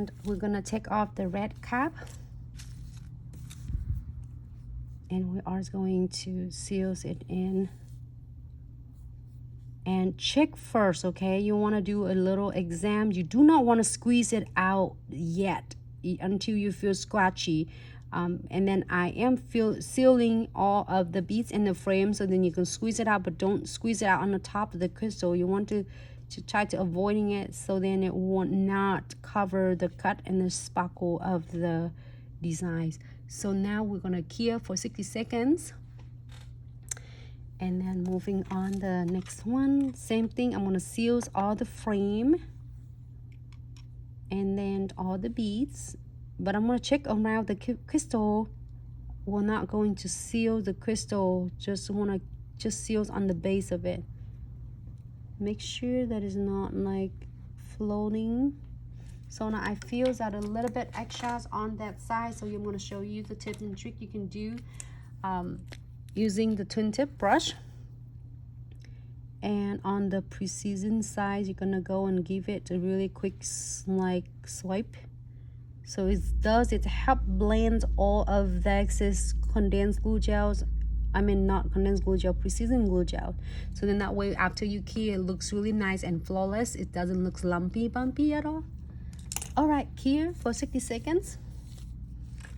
And we're gonna take off the red cap, and we are going to seal it in. And check first, okay? You want to do a little exam. You do not want to squeeze it out yet until you feel scratchy. And then I am sealing all of the beads in the frame, so then you can squeeze it out, but don't squeeze it out on the top of the crystal. You want to try to avoiding it, so then it will not cover the cut and the sparkle of the designs. So now we're gonna cure for 60 seconds. And then moving on the next one, same thing. I'm gonna seal all the frame and then all the beads, but I'm gonna check around the crystal. We're not going to seal the crystal, just seal on the base of it. Make sure that it's not like floating. So now I feel that a little bit extras on that side, so I'm gonna show you the tip and trick you can do using the twin tip brush. And on the precision side, you're gonna go and give it a really quick like swipe. So it help blend all of the excess condensed glue gels. I mean, not condensed glue gel, precision glue gel. So then that way after you key, it looks really nice and flawless. It doesn't look lumpy bumpy at all. All right, key for 60 seconds.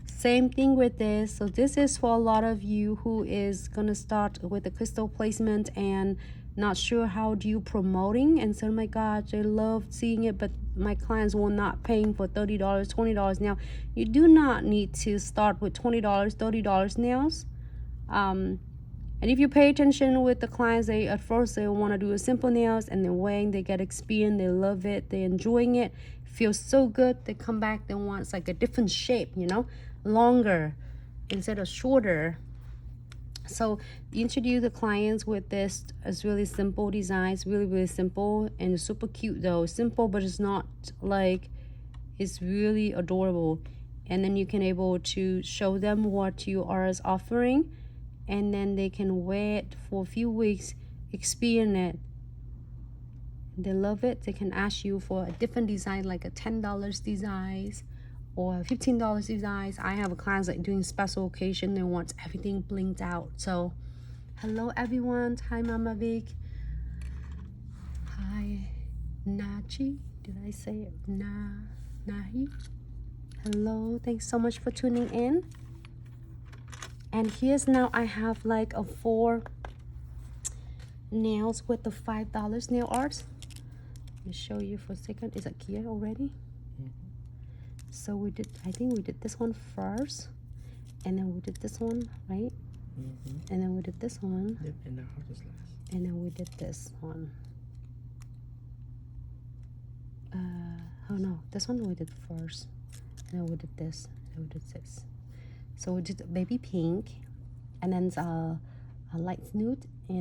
Same thing with this. So this is for a lot of you who is gonna start with the crystal placement and not sure how do you promoting, and so, oh my gosh, I love seeing it, but my clients will not paying for $30, $20 now. You do not need to start with $20, $30 nails. And if you pay attention with the clients, they at first they want to do a simple nails, and then when they get experience, they love it, they're enjoying it, feels so good, they come back, they want like a different shape, you know, longer instead of shorter. So introduce the clients with this. It's really simple designs, really simple and super cute though. Simple, but it's not like, it's really adorable. And then you can able to show them what you are offering, and then they can wear it for a few weeks, experience it. They love it. They can ask you for a different design, like a $10 designs or $15 designs. I have a client like doing special occasion and wants everything blinked out. So hello everyone. Hi Mama Vic. Hi Nachi. Did I say it? Nahi. Hello, thanks so much for tuning in. And here's now I have like a 4 nails with the $5 nail art. Let me show you for a second. Is it here already? So we did, I think we did this one first, and then we did this one, right? And then we did this one. Yep, and the heart is last. And then we did this one. Oh no, this one we did first. And then we did this, and we did this. So we did baby pink, and then a light nude,